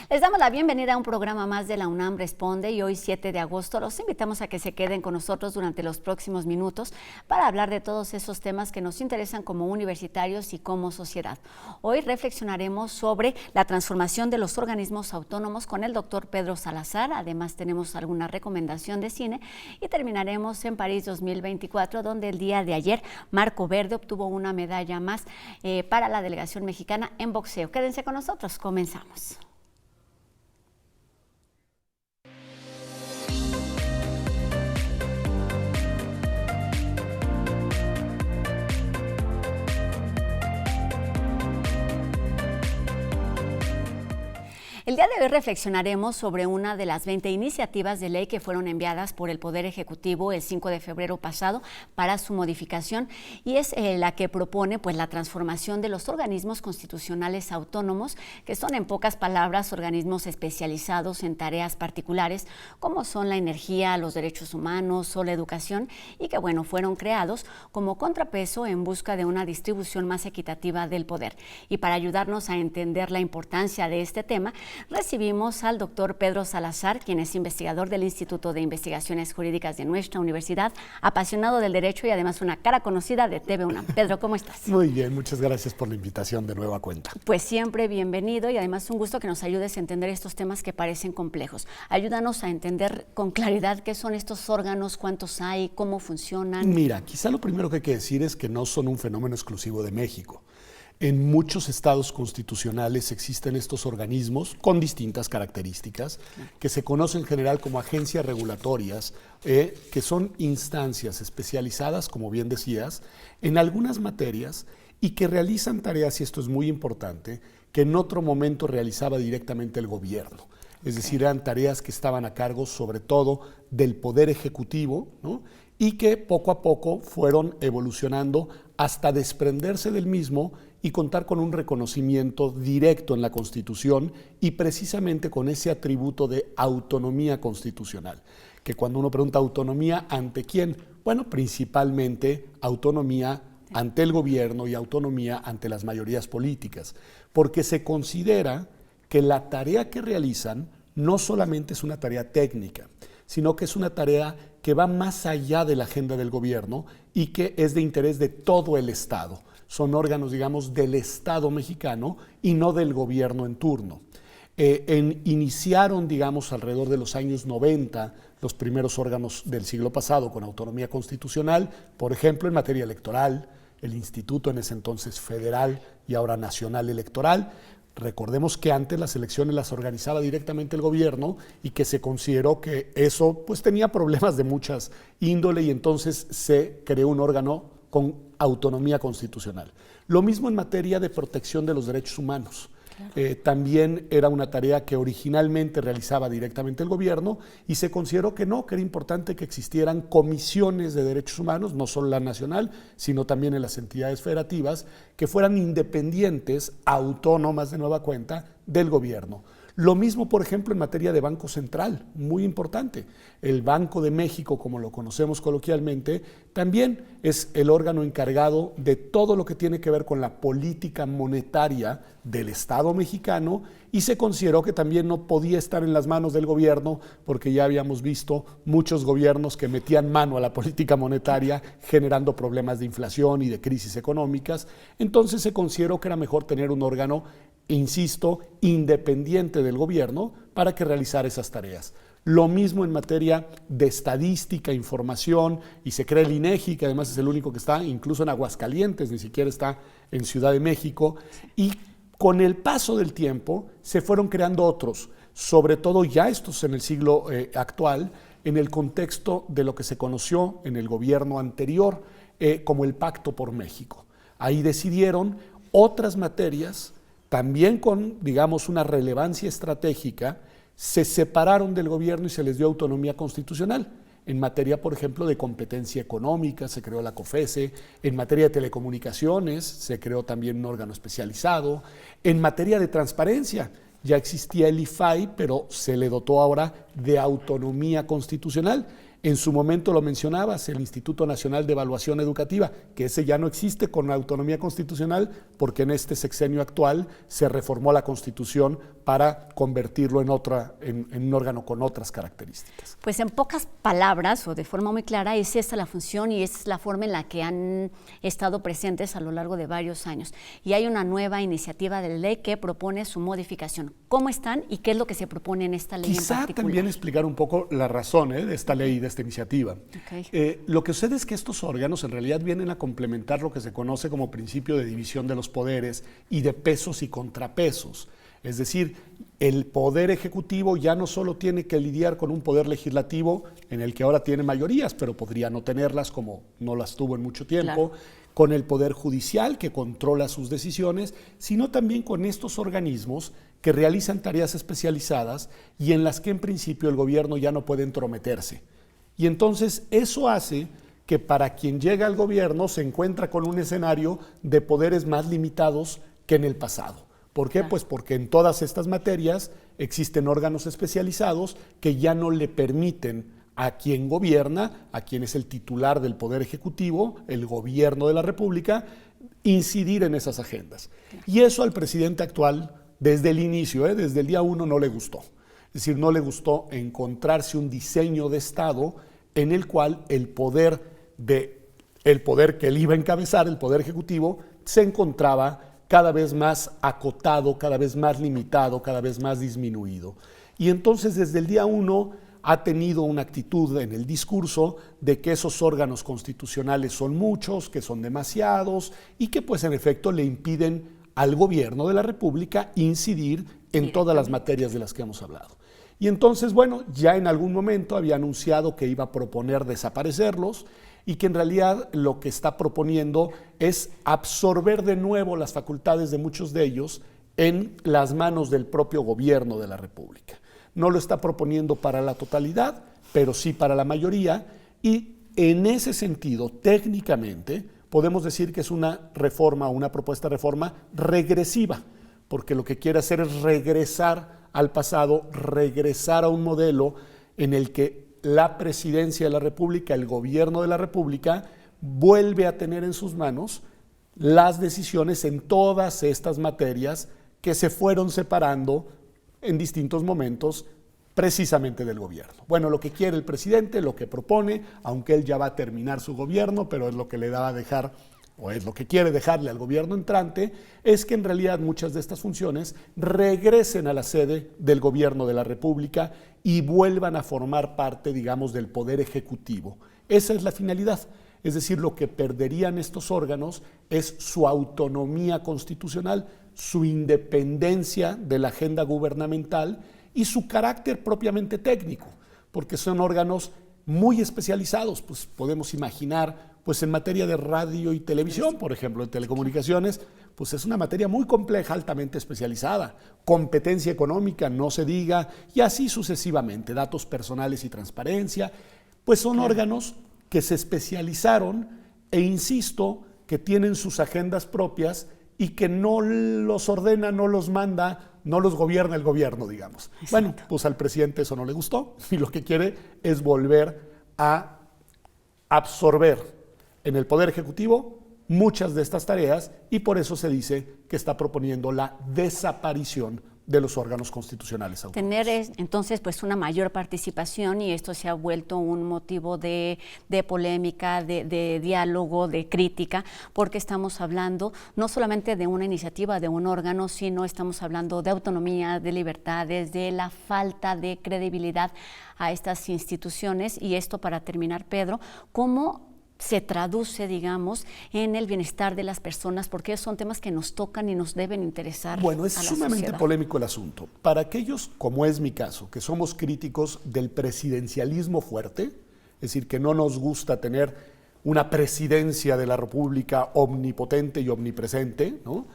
Les damos la bienvenida a un programa más de la UNAM Responde y hoy 7 de agosto los invitamos a que se queden con nosotros durante los próximos minutos para hablar de todos esos temas que nos interesan como universitarios y como sociedad. Hoy reflexionaremos sobre la transformación de los organismos autónomos con el doctor Pedro Salazar, además tenemos alguna recomendación de cine y terminaremos en París 2024 donde el día de ayer Marco Verde obtuvo una medalla más para la delegación mexicana en boxeo. Quédense con nosotros, comenzamos. El día de hoy reflexionaremos sobre una de las 20 iniciativas de ley que fueron enviadas por el Poder Ejecutivo el 5 de febrero pasado para su modificación y es la que propone la transformación de los organismos constitucionales autónomos, que son en pocas palabras organismos especializados en tareas particulares como son la energía, los derechos humanos o la educación y que fueron creados como contrapeso en busca de una distribución más equitativa del poder. Y para ayudarnos a entender la importancia de este tema, recibimos al doctor Pedro Salazar, quien es investigador del Instituto de Investigaciones Jurídicas de nuestra universidad, apasionado del derecho y además una cara conocida de TV UNAM. Pedro, ¿cómo estás? Muy bien, muchas gracias por la invitación de nueva cuenta. Pues siempre bienvenido y además un gusto que nos ayudes a entender estos temas que parecen complejos. Ayúdanos a entender con claridad qué son estos órganos, cuántos hay, cómo funcionan. Mira, quizá lo primero que hay que decir es que no son un fenómeno exclusivo de México. En muchos estados constitucionales existen estos organismos con distintas características que se conocen en general como agencias regulatorias, que son instancias especializadas, como bien decías, en algunas materias y que realizan tareas, y esto es muy importante, que en otro momento realizaba directamente el gobierno. Es decir, eran tareas que estaban a cargo sobre todo del Poder Ejecutivo, ¿no? Y que poco a poco fueron evolucionando hasta desprenderse del mismo y contar con un reconocimiento directo en la Constitución y precisamente con ese atributo de autonomía constitucional, que cuando uno pregunta autonomía, ¿ante quién? Bueno, principalmente autonomía ante el gobierno y autonomía ante las mayorías políticas, porque se considera que la tarea que realizan no solamente es una tarea técnica, sino que es una tarea que va más allá de la agenda del gobierno y que es de interés de todo el Estado. Son órganos, digamos, del Estado mexicano y no del gobierno en turno. Iniciaron, digamos, alrededor de los años 90 los primeros órganos del siglo pasado con autonomía constitucional, por ejemplo, en materia electoral, el Instituto en ese entonces federal y ahora nacional electoral. Recordemos que antes las elecciones las organizaba directamente el gobierno y que se consideró que eso tenía problemas de muchas índole y entonces se creó un órgano con autonomía constitucional. Lo mismo en materia de protección de los derechos humanos. Claro. También era una tarea que originalmente realizaba directamente el gobierno y se consideró que no, que era importante que existieran comisiones de derechos humanos, no solo la nacional, sino también en las entidades federativas, que fueran independientes, autónomas de nueva cuenta, del gobierno. Lo mismo, por ejemplo, en materia de Banco Central, muy importante. El Banco de México, como lo conocemos coloquialmente, también es el órgano encargado de todo lo que tiene que ver con la política monetaria del Estado mexicano y se consideró que también no podía estar en las manos del gobierno porque ya habíamos visto muchos gobiernos que metían mano a la política monetaria generando problemas de inflación y de crisis económicas. Entonces se consideró que era mejor tener un órgano, insisto, independiente del gobierno para que realizara esas tareas. Lo mismo en materia de estadística, información, y se crea el INEGI, que además es el único que está incluso en Aguascalientes, ni siquiera está en Ciudad de México, y con el paso del tiempo se fueron creando otros, sobre todo ya estos en el siglo actual, en el contexto de lo que se conoció en el gobierno anterior como el Pacto por México. Ahí decidieron otras materias, también con, digamos, una relevancia estratégica, se separaron del gobierno y se les dio autonomía constitucional. En materia, por ejemplo, de competencia económica, se creó la COFESE. En materia de telecomunicaciones, se creó también un órgano especializado. En materia de transparencia, ya existía el IFAI, pero se le dotó ahora de autonomía constitucional. En su momento lo mencionabas, el Instituto Nacional de Evaluación Educativa, que ese ya no existe con la autonomía constitucional porque en este sexenio actual se reformó la Constitución para convertirlo en un órgano con otras características. Pues en pocas palabras o de forma muy clara, es esta la función y es la forma en la que han estado presentes a lo largo de varios años. Y hay una nueva iniciativa de ley que propone su modificación. ¿Cómo están y qué es lo que se propone en esta ley en Quizá particular? también explicar un poco la razón de esta ley, de esta iniciativa. Okay. Lo que sucede es que estos órganos en realidad vienen a complementar lo que se conoce como principio de división de los poderes y de pesos y contrapesos. Es decir, el poder ejecutivo ya no solo tiene que lidiar con un poder legislativo en el que ahora tiene mayorías, pero podría no tenerlas como no las tuvo en mucho tiempo, claro, con el poder judicial que controla sus decisiones, sino también con estos organismos que realizan tareas especializadas y en las que en principio el gobierno ya no puede entrometerse. Y entonces eso hace que para quien llega al gobierno se encuentra con un escenario de poderes más limitados que en el pasado. ¿Por qué? Pues porque en todas estas materias existen órganos especializados que ya no le permiten a quien gobierna, a quien es el titular del Poder Ejecutivo, el gobierno de la República, incidir en esas agendas. Y eso al presidente actual, desde el inicio, desde el día 1, no le gustó. Es decir, no le gustó encontrarse un diseño de Estado en el cual el poder que él iba a encabezar, el Poder Ejecutivo, se encontraba cada vez más acotado, cada vez más limitado, cada vez más disminuido. Y entonces desde el día 1 ha tenido una actitud en el discurso de que esos órganos constitucionales son muchos, que son demasiados y que pues en efecto le impiden al gobierno de la República incidir en todas las materias de las que hemos hablado. Y entonces, bueno, ya en algún momento había anunciado que iba a proponer desaparecerlos y que en realidad lo que está proponiendo es absorber de nuevo las facultades de muchos de ellos en las manos del propio gobierno de la República. No lo está proponiendo para la totalidad, pero sí para la mayoría, y en ese sentido, técnicamente, podemos decir que es una reforma, una propuesta de reforma regresiva, porque lo que quiere hacer es regresar al pasado, regresar a un modelo en el que la presidencia de la República, el gobierno de la República, vuelve a tener en sus manos las decisiones en todas estas materias que se fueron separando en distintos momentos precisamente del gobierno. Bueno, lo que quiere el presidente, lo que propone, aunque él ya va a terminar su gobierno, pero es lo que le va a dejar, o es lo que quiere dejarle al gobierno entrante, es que en realidad muchas de estas funciones regresen a la sede del gobierno de la República y vuelvan a formar parte, digamos, del poder ejecutivo. Esa es la finalidad. Es decir, lo que perderían estos órganos es su autonomía constitucional, su independencia de la agenda gubernamental y su carácter propiamente técnico, porque son órganos muy especializados, pues podemos imaginar, pues en materia de radio y televisión, por ejemplo, en telecomunicaciones, pues es una materia muy compleja, altamente especializada, competencia económica, no se diga, y así sucesivamente, datos personales y transparencia, pues son órganos que se especializaron e insisto, que tienen sus agendas propias y que no los ordena, no los manda, no los gobierna el gobierno, digamos. Exacto. Bueno, pues al presidente eso no le gustó y lo que quiere es volver a absorber en el Poder Ejecutivo muchas de estas tareas y por eso se dice que está proponiendo la desaparición de los órganos constitucionales autónomos. Tener entonces pues una mayor participación y esto se ha vuelto un motivo de polémica, de diálogo, de crítica, porque estamos hablando no solamente de una iniciativa, de un órgano, sino estamos hablando de autonomía, de libertades, de la falta de credibilidad a estas instituciones. Y esto para terminar, Pedro, ¿cómo se traduce, digamos, en el bienestar de las personas? Porque son temas que nos tocan y nos deben interesar. Bueno, es sumamente polémico el asunto. Para aquellos, como es mi caso, que somos críticos del presidencialismo fuerte, es decir, que no nos gusta tener una presidencia de la República omnipotente y omnipresente, ¿no?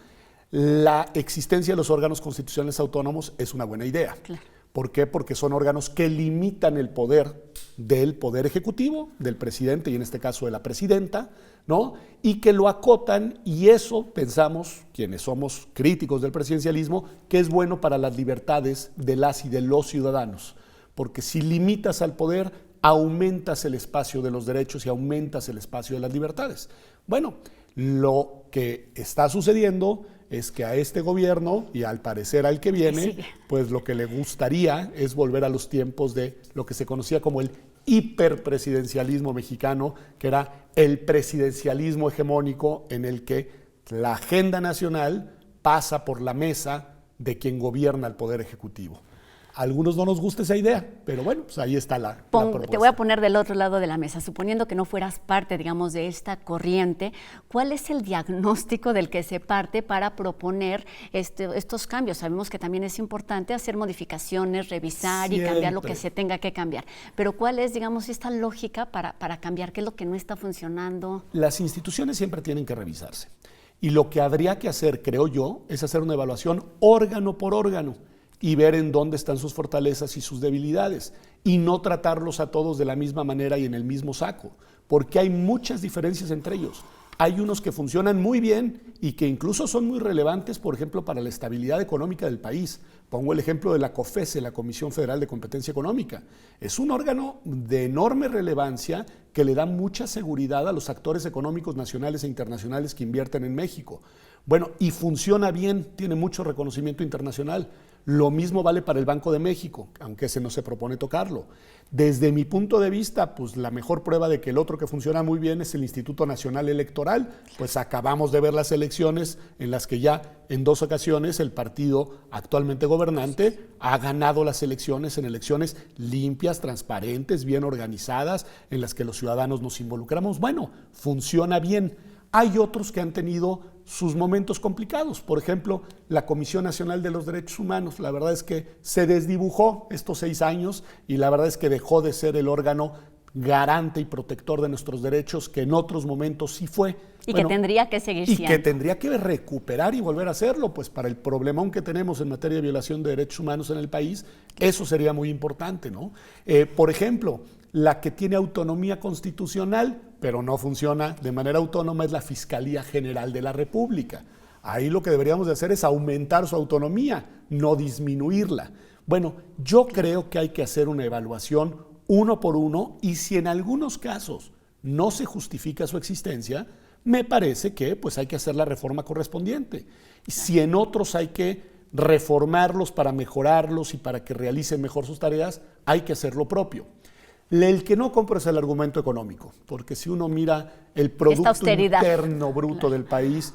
La existencia de los órganos constitucionales autónomos es una buena idea. Claro. ¿Por qué? Porque son órganos que limitan el poder del Poder Ejecutivo, del presidente y en este caso de la presidenta, ¿no? Y que lo acotan y eso pensamos, quienes somos críticos del presidencialismo, que es bueno para las libertades de las y de los ciudadanos. Porque si limitas al poder, aumentas el espacio de los derechos y aumentas el espacio de las libertades. Bueno, lo que está sucediendo es que a este gobierno, y al parecer al que viene, pues lo que le gustaría es volver a los tiempos de lo que se conocía como el hiperpresidencialismo mexicano, que era el presidencialismo hegemónico en el que la agenda nacional pasa por la mesa de quien gobierna el Poder Ejecutivo. A algunos no nos gusta esa idea, pero bueno, pues ahí está la propuesta. Te voy a poner del otro lado de la mesa. Suponiendo que no fueras parte, digamos, de esta corriente, ¿cuál es el diagnóstico del que se parte para proponer estos cambios? Sabemos que también es importante hacer modificaciones, revisar y cambiar lo que se tenga que cambiar. Pero ¿cuál es, digamos, esta lógica para cambiar? ¿Qué es lo que no está funcionando? Las instituciones siempre tienen que revisarse. Y lo que habría que hacer, creo yo, es hacer una evaluación órgano por órgano y ver en dónde están sus fortalezas y sus debilidades, y no tratarlos a todos de la misma manera y en el mismo saco, porque hay muchas diferencias entre ellos. Hay unos que funcionan muy bien y que incluso son muy relevantes, por ejemplo, para la estabilidad económica del país. Pongo el ejemplo de la COFESE, la Comisión Federal de Competencia Económica. Es un órgano de enorme relevancia que le da mucha seguridad a los actores económicos nacionales e internacionales que invierten en México. Bueno, y funciona bien, tiene mucho reconocimiento internacional. Lo mismo vale para el Banco de México, aunque ese no se propone tocarlo. Desde mi punto de vista, pues la mejor prueba de que el otro que funciona muy bien es el Instituto Nacional Electoral. Pues acabamos de ver las elecciones en las que ya en 2 ocasiones el partido actualmente gobernante ha ganado las elecciones en elecciones limpias, transparentes, bien organizadas, en las que los ciudadanos nos involucramos. Bueno, funciona bien. Hay otros que han tenido sus momentos complicados. Por ejemplo, la Comisión Nacional de los Derechos Humanos, la verdad es que se desdibujó estos 6 años y la verdad es que dejó de ser el órgano garante y protector de nuestros derechos que en otros momentos sí fue. Y que tendría que seguir siendo. Y que tendría que recuperar y volver a hacerlo, pues para el problemón que tenemos en materia de violación de derechos humanos en el país, eso sería muy importante, ¿no? Por ejemplo, la que tiene autonomía constitucional, pero no funciona de manera autónoma, es la Fiscalía General de la República. Ahí lo que deberíamos de hacer es aumentar su autonomía, no disminuirla. Bueno, yo creo que hay que hacer una evaluación uno por uno y si en algunos casos no se justifica su existencia, me parece que pues hay que hacer la reforma correspondiente. Si en otros hay que reformarlos para mejorarlos y para que realicen mejor sus tareas, hay que hacer lo propio. El que no compro es el argumento económico, porque si uno mira el Producto Interno Bruto del país,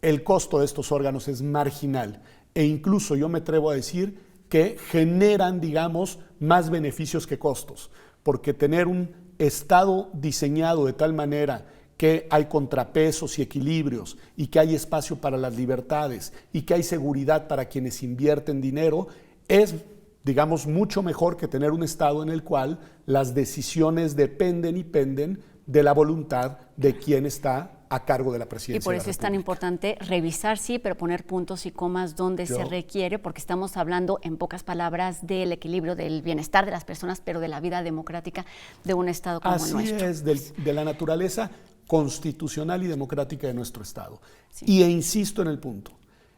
el costo de estos órganos es marginal e incluso yo me atrevo a decir que generan, digamos, más beneficios que costos, porque tener un Estado diseñado de tal manera que hay contrapesos y equilibrios y que hay espacio para las libertades y que hay seguridad para quienes invierten dinero es, digamos, mucho mejor que tener un Estado en el cual las decisiones dependen y penden de la voluntad de quien está a cargo de la presidencia. Y por eso es tan importante revisar, sí, pero poner puntos y comas donde se requiere, porque estamos hablando, en pocas palabras, del equilibrio, del bienestar de las personas, pero de la vida democrática de un Estado como el nuestro. Así es, de la naturaleza constitucional y democrática de nuestro Estado. Sí. Insisto en el punto.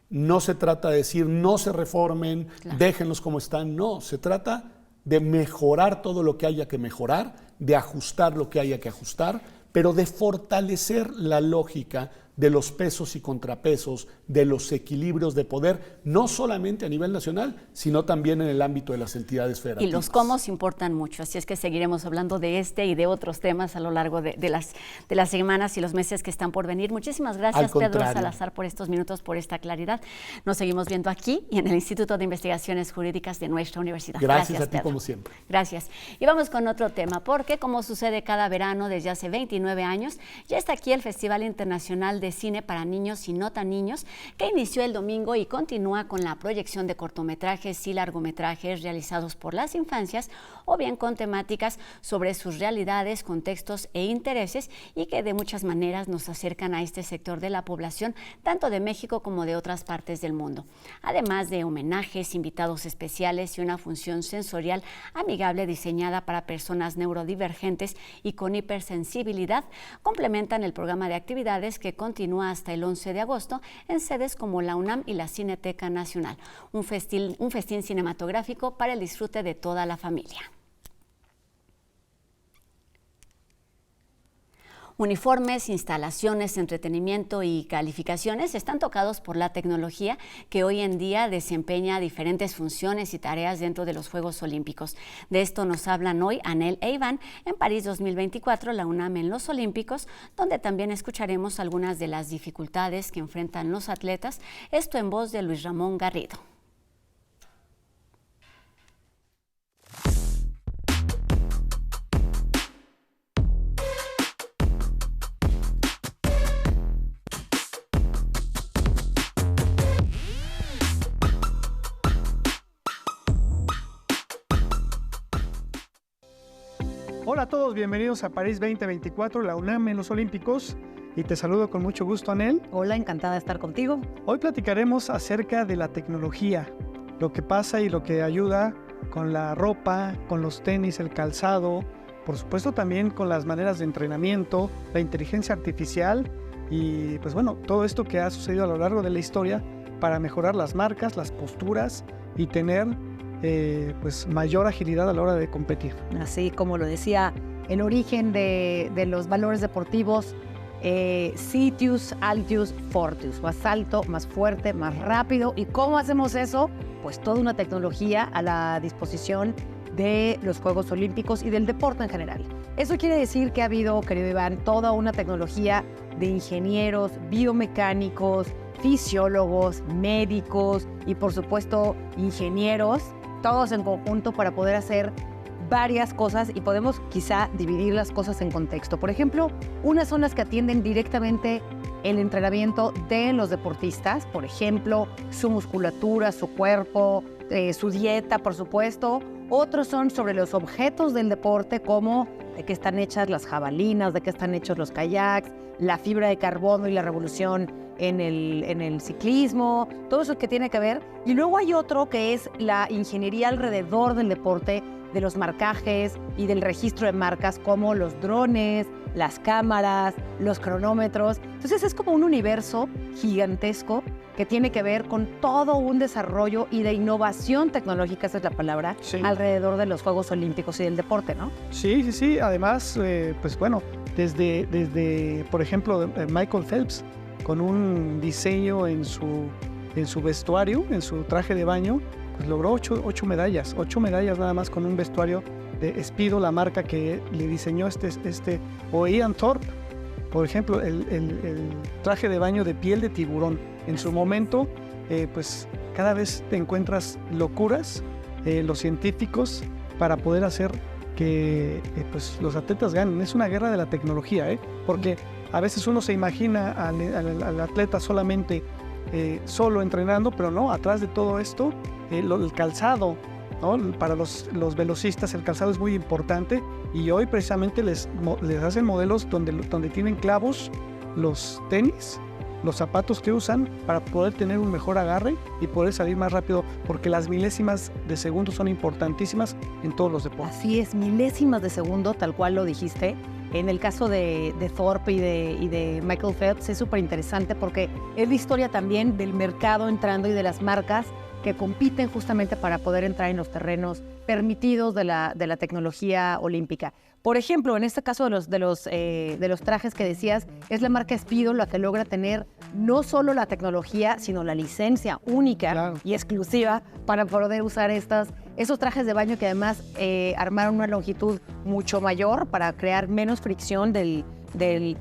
No se trata de decir no se reformen, déjenlos como están, no, se trata de mejorar todo lo que haya que mejorar, de ajustar lo que haya que ajustar, pero de fortalecer la lógica de los pesos y contrapesos, de los equilibrios de poder, no solamente a nivel nacional, sino también en el ámbito de las entidades federativas. Y los cómo importan mucho, así es que seguiremos hablando de este y de otros temas a lo largo de las semanas y los meses que están por venir. Muchísimas gracias, Pedro Salazar, por estos minutos, por esta claridad. Nos seguimos viendo aquí y en el Instituto de Investigaciones Jurídicas de nuestra universidad. Gracias a ti, Pedro. como siempre. Gracias. Y vamos con otro tema, porque como sucede cada verano desde hace 29 años, ya está aquí el Festival Internacional de Cine para Niños y No Tan Niños, que inició el domingo y continúa con la proyección de cortometrajes y largometrajes realizados por las infancias o bien con temáticas sobre sus realidades, contextos e intereses y que de muchas maneras nos acercan a este sector de la población, tanto de México como de otras partes del mundo. Además de homenajes, invitados especiales y una función sensorial amigable diseñada para personas neurodivergentes y con hipersensibilidad, complementan el programa de actividades que continúa hasta el 11 de agosto en sedes como la UNAM y la Cineteca Nacional, un festín cinematográfico para el disfrute de toda la familia. Uniformes, instalaciones, entretenimiento y calificaciones están tocados por la tecnología que hoy en día desempeña diferentes funciones y tareas dentro de los Juegos Olímpicos. De esto nos hablan hoy Anel e Iván en París 2024, la UNAM en los Olímpicos, donde también escucharemos algunas de las dificultades que enfrentan los atletas, esto en voz de Luis Ramón Garrido. Hola a todos, bienvenidos a París 2024, la UNAM en los Olímpicos, y te saludo con mucho gusto, Anel. Hola, encantada de estar contigo. Hoy platicaremos acerca de la tecnología, lo que pasa y lo que ayuda con la ropa, con los tenis, el calzado, por supuesto también con las maneras de entrenamiento, la inteligencia artificial y pues bueno, todo esto que ha sucedido a lo largo de la historia para mejorar las marcas, las posturas y tener pues mayor agilidad a la hora de competir. Así como lo decía, el origen de los valores deportivos, Citius, Altius, Fortius, más alto, más fuerte, más rápido. ¿Y cómo hacemos eso? Pues toda una tecnología a la disposición de los Juegos Olímpicos y del deporte en general. Eso quiere decir que ha habido, querido Iván, toda una tecnología de ingenieros, biomecánicos, fisiólogos, médicos y por supuesto ingenieros, todos en conjunto para poder hacer varias cosas y podemos quizá dividir las cosas en contexto. Por ejemplo, unas son las que atienden directamente el entrenamiento de los deportistas, por ejemplo, su musculatura, su cuerpo, su dieta, por supuesto. Otros son sobre los objetos del deporte, como de qué están hechas las jabalinas, de qué están hechos los kayaks, la fibra de carbono y la revolución en el ciclismo, todo eso que tiene que ver. Y luego hay otro que es la ingeniería alrededor del deporte, de los marcajes y del registro de marcas, como los drones, las cámaras, los cronómetros. Entonces es como un universo gigantesco que tiene que ver con todo un desarrollo y de innovación tecnológica, esa es la palabra, sí, alrededor de los Juegos Olímpicos y del deporte, ¿no? Sí. Además, pues bueno, desde por ejemplo, Michael Phelps, con un diseño en su vestuario, en su traje de baño, pues logró 8 medallas nada más con un vestuario de Speedo, la marca que le diseñó o Ian Thorpe, por ejemplo, el traje de baño de piel de tiburón. En su momento, pues cada vez te encuentras locuras, los científicos, para poder hacer que pues, los atletas ganen. Es una guerra de la tecnología, porque a veces uno se imagina al atleta solamente solo entrenando, pero no, atrás de todo esto, el calzado, ¿no? Para los velocistas el calzado es muy importante y hoy precisamente les hacen modelos donde tienen clavos los tenis, los zapatos que usan para poder tener un mejor agarre y poder salir más rápido, porque las milésimas de segundo son importantísimas en todos los deportes. Así es, milésimas de segundo, tal cual lo dijiste. En el caso de Thorpe y de Michael Phelps es súper interesante porque es la historia también del mercado entrando y de las marcas que compiten justamente para poder entrar en los terrenos permitidos de la tecnología olímpica. Por ejemplo, en este caso de los trajes que decías, es la marca Speedo la que logra tener no solo la tecnología, sino la licencia única y exclusiva para poder usar esos trajes de baño que además armaron una longitud mucho mayor para crear menos fricción del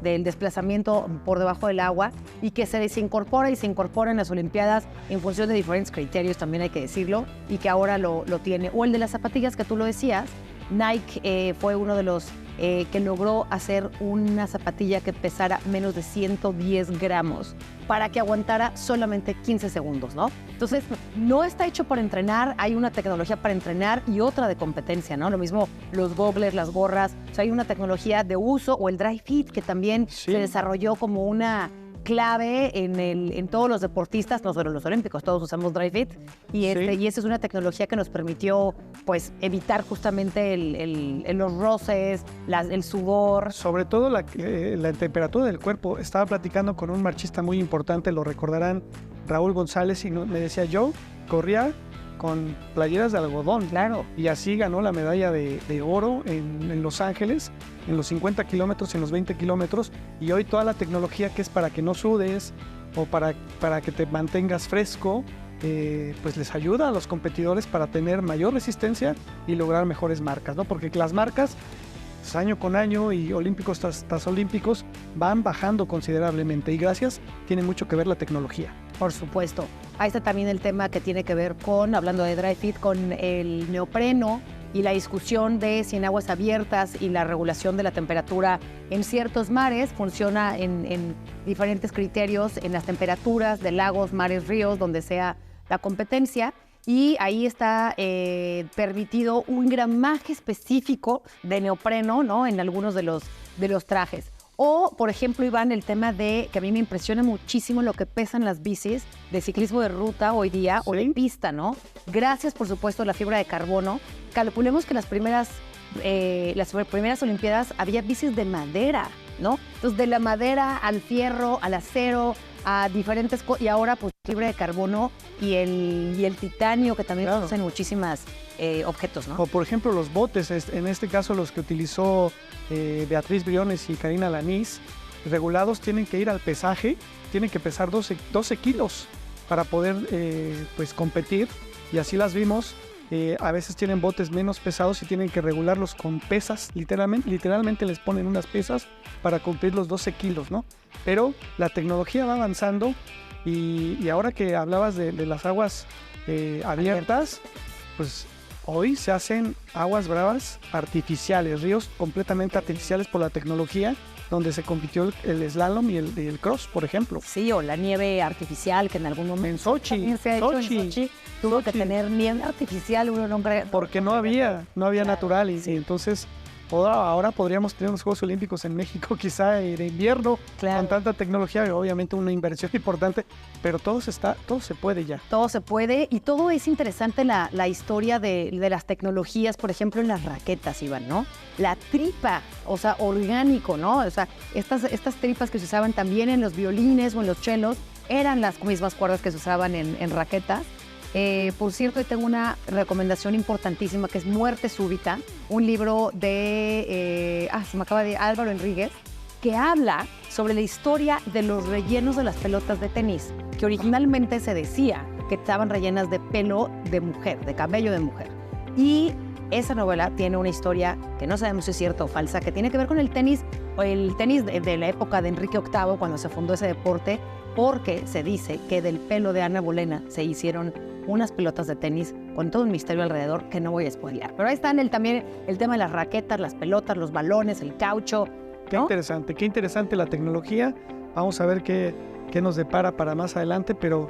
desplazamiento por debajo del agua y que se incorpora en las Olimpiadas en función de diferentes criterios, también hay que decirlo, y que ahora lo tiene. O el de las zapatillas que tú lo decías, Nike fue uno de los que logró hacer una zapatilla que pesara menos de 110 gramos para que aguantara solamente 15 segundos, ¿no? Entonces, no está hecho para entrenar, hay una tecnología para entrenar y otra de competencia, ¿no? Lo mismo los goggles, las gorras, o sea, hay una tecnología de uso, o el dry fit, que también se desarrolló como una clave en todos los deportistas, no solo los olímpicos, todos usamos dry fit, y esa es una tecnología que nos permitió pues evitar justamente los roces, el sudor. Sobre todo la temperatura del cuerpo. Estaba platicando con un marchista muy importante, lo recordarán, Raúl González, y me decía, yo corría con playeras de algodón. Claro. Y así ganó la medalla de oro en Los Ángeles, en los 50 kilómetros, en los 20 kilómetros. Y hoy toda la tecnología que es para que no sudes o para que te mantengas fresco, pues les ayuda a los competidores para tener mayor resistencia y lograr mejores marcas, ¿no? Porque las marcas, pues, año con año y olímpicos tras olímpicos, van bajando considerablemente y tiene mucho que ver la tecnología. Por supuesto. Ahí está también el tema que tiene que ver con, hablando de dry fit, con el neopreno y la discusión de si en aguas abiertas y la regulación de la temperatura en ciertos mares funciona en diferentes criterios, en las temperaturas de lagos, mares, ríos, donde sea la competencia. Y ahí está permitido un gramaje específico de neopreno, ¿no?, en algunos de los trajes. O, por ejemplo, Iván, el tema de que a mí me impresiona muchísimo lo que pesan las bicis de ciclismo de ruta hoy día, o de pista, ¿no? Gracias, por supuesto, a la fibra de carbono. Calculemos que las primeras Olimpiadas había bicis de madera, ¿no? Entonces, de la madera al fierro, al acero, a diferentes cosas, y ahora pues fibra de carbono y el titanio, que también se usa en muchísimas objetos, ¿no? O por ejemplo los botes, en este caso los que utilizó Beatriz Briones y Karina Lanís, regulados, tienen que ir al pesaje, tienen que pesar 12 kilos para poder pues competir, y así las vimos. A veces tienen botes menos pesados y tienen que regularlos con pesas, literalmente les ponen unas pesas para cumplir los 12 kilos, ¿no? Pero la tecnología va avanzando y ahora que hablabas de las aguas abiertas, pues hoy se hacen aguas bravas artificiales, ríos completamente artificiales por la tecnología, donde se compitió el slalom y el cross, por ejemplo. Sí, o la nieve artificial que en algún momento en Sochi, también se ha hecho en Sochi. Tuvo que tener nieve artificial, uno no cree. Porque no había claro, natural y entonces ahora podríamos tener unos Juegos Olímpicos en México quizá de invierno, claro, con tanta tecnología y obviamente una inversión importante, pero todo se puede ya. Todo se puede y todo es interesante la historia de las tecnologías, por ejemplo en las raquetas, Iván, ¿no? La tripa, o sea, orgánico, ¿no? O sea, estas tripas que se usaban también en los violines o en los chelos eran las mismas cuerdas que se usaban en raquetas. Por cierto, tengo una recomendación importantísima que es Muerte Súbita, un libro de Álvaro Enríquez, que habla sobre la historia de los rellenos de las pelotas de tenis, que originalmente se decía que estaban rellenas de pelo de mujer, de cabello de mujer. Y esa novela tiene una historia que no sabemos si es cierta o falsa, que tiene que ver con el tenis de la época de Enrique VIII, cuando se fundó ese deporte, porque se dice que del pelo de Ana Bolena se hicieron unas pelotas de tenis con todo un misterio alrededor que no voy a spoilear. Pero ahí están también el tema de las raquetas, las pelotas, los balones, el caucho, ¿no? Qué interesante la tecnología. Vamos a ver qué nos depara para más adelante, pero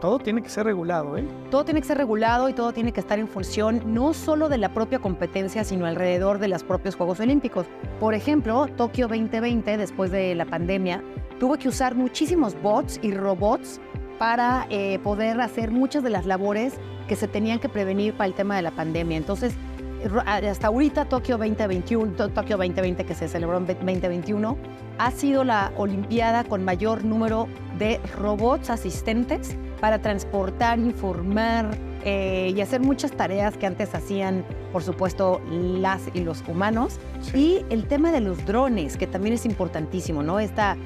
todo tiene que ser regulado, ¿eh? Todo tiene que ser regulado y todo tiene que estar en función no solo de la propia competencia, sino alrededor de los propios Juegos Olímpicos. Por ejemplo, Tokio 2020, después de la pandemia, tuvo que usar muchísimos bots y robots para poder hacer muchas de las labores que se tenían que prevenir para el tema de la pandemia. Entonces, hasta ahorita Tokio 2020, que se celebró en 2021, ha sido la Olimpiada con mayor número de robots asistentes para transportar, informar y hacer muchas tareas que antes hacían, por supuesto, las y los humanos. Sí. Y el tema de los drones, que también es importantísimo, ¿no? Esta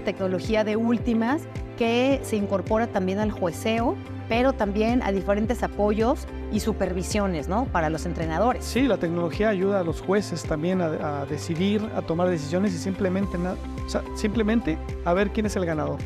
tecnología de últimas que se incorpora también al jueceo, pero también a diferentes apoyos y supervisiones, ¿no?, para los entrenadores. Sí, la tecnología ayuda a los jueces también a decidir, a tomar decisiones y simplemente a ver quién es el ganador.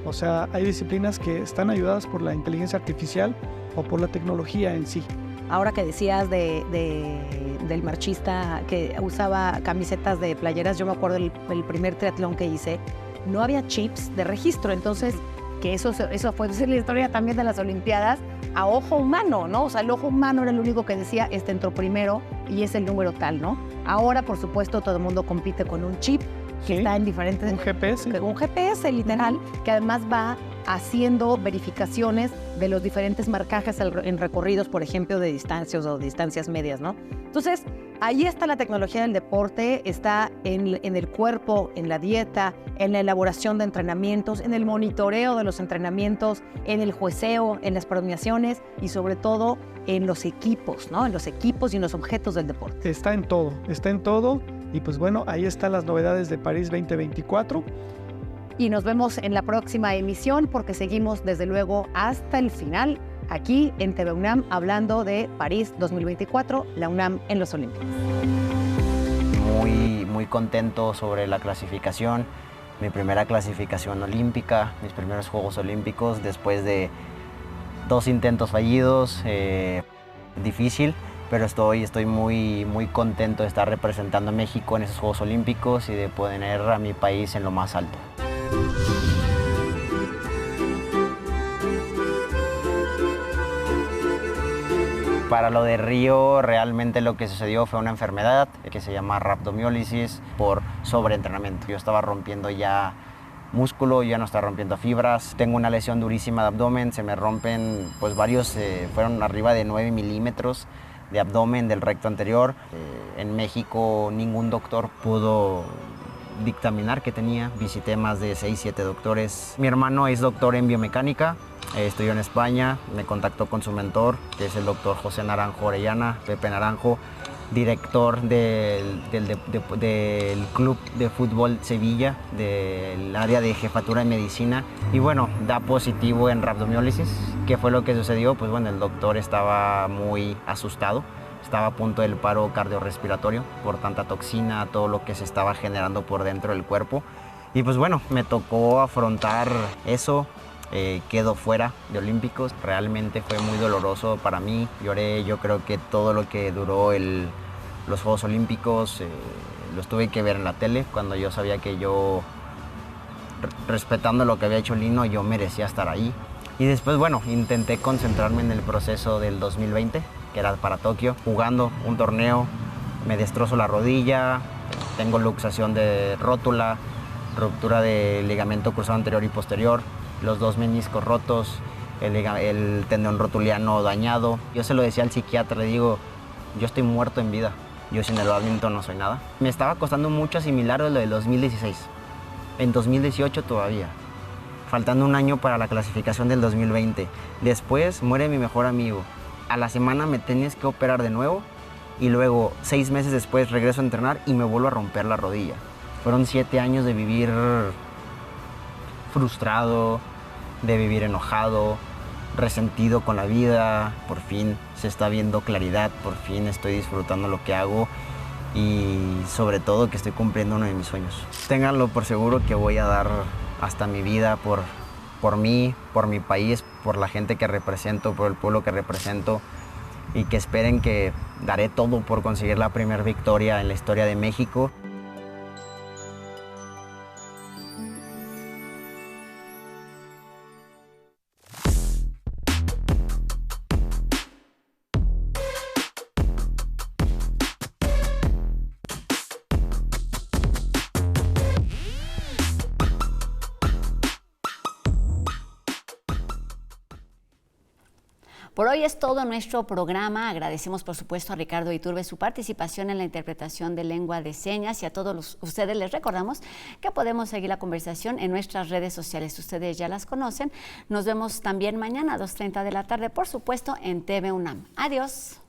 O sea, hay disciplinas que están ayudadas por la inteligencia artificial o por la tecnología en sí. Ahora que decías del marchista que usaba camisetas de playeras, yo me acuerdo el primer triatlón que hice, no había chips de registro, entonces que eso fue la historia también de las Olimpiadas a ojo humano, ¿no? O sea, el ojo humano era el único que decía, este entró primero y es el número tal, ¿no? Ahora, por supuesto, todo el mundo compite con un chip que está en diferentes... Un GPS. Un GPS, literal, que además va haciendo verificaciones de los diferentes marcajes en recorridos, por ejemplo, de distancias o distancias medias, ¿no? Entonces, ahí está la tecnología del deporte, está en el cuerpo, en la dieta, en la elaboración de entrenamientos, en el monitoreo de los entrenamientos, en el jueceo, en las premiaciones y sobre todo en los equipos, ¿no? En los equipos y en los objetos del deporte. Está en todo. Y pues bueno, ahí están las novedades de París 2024. Y nos vemos en la próxima emisión porque seguimos desde luego hasta el final aquí en TV UNAM hablando de París 2024, la UNAM en los Olímpicos. Muy contento sobre la clasificación, mi primera clasificación olímpica, mis primeros Juegos Olímpicos después de 2 intentos fallidos, difícil, pero estoy muy contento de estar representando a México en esos Juegos Olímpicos y de poner a mi país en lo más alto. Para lo de Río, realmente lo que sucedió fue una enfermedad que se llama rhabdomiólisis por sobreentrenamiento. Yo estaba rompiendo ya músculo, ya no estaba rompiendo fibras. Tengo una lesión durísima de abdomen, se me rompen pues varios, fueron arriba de 9 milímetros de abdomen del recto anterior. En México ningún doctor pudo dictaminar que tenía. Visité más de 6-7 doctores. Mi hermano es doctor en biomecánica. Estudió en España, me contactó con su mentor, que es el doctor José Naranjo Orellana, Pepe Naranjo, director del Club de Fútbol Sevilla, del área de jefatura de medicina. Y bueno, da positivo en rhabdomiólisis. ¿Qué fue lo que sucedió? Pues bueno, el doctor estaba muy asustado, estaba a punto del paro cardiorrespiratorio por tanta toxina, todo lo que se estaba generando por dentro del cuerpo. Y pues bueno, me tocó afrontar eso. Quedo fuera de Olímpicos. Realmente fue muy doloroso para mí. Lloré, yo creo que todo lo que duró los Juegos Olímpicos los tuve que ver en la tele cuando yo sabía que yo, respetando lo que había hecho Lino, yo merecía estar ahí. Y después, bueno, intenté concentrarme en el proceso del 2020, que era para Tokio, jugando un torneo, me destrozo la rodilla, tengo luxación de rótula, ruptura de ligamento cruzado anterior y posterior, los 2 meniscos rotos, el tendón rotuliano dañado. Yo se lo decía al psiquiatra, le digo, yo estoy muerto en vida, yo sin el badminton no soy nada. Me estaba costando mucho asimilar lo del 2016, en 2018 todavía, faltando un año para la clasificación del 2020. Después muere mi mejor amigo, a la semana me tenías que operar de nuevo y luego 6 meses después regreso a entrenar y me vuelvo a romper la rodilla. Fueron 7 años de vivir frustrado, de vivir enojado, resentido con la vida. Por fin se está viendo claridad, por fin estoy disfrutando lo que hago y sobre todo que estoy cumpliendo uno de mis sueños. Ténganlo por seguro que voy a dar hasta mi vida por mí, por mi país, por la gente que represento, por el pueblo que represento y que esperen que daré todo por conseguir la primera victoria en la historia de México. Por hoy es todo nuestro programa. Agradecemos, por supuesto, a Ricardo Iturbe su participación en la interpretación de lengua de señas y a todos ustedes les recordamos que podemos seguir la conversación en nuestras redes sociales. Ustedes ya las conocen. Nos vemos también mañana a 2:30 de la tarde, por supuesto, en TV UNAM. Adiós.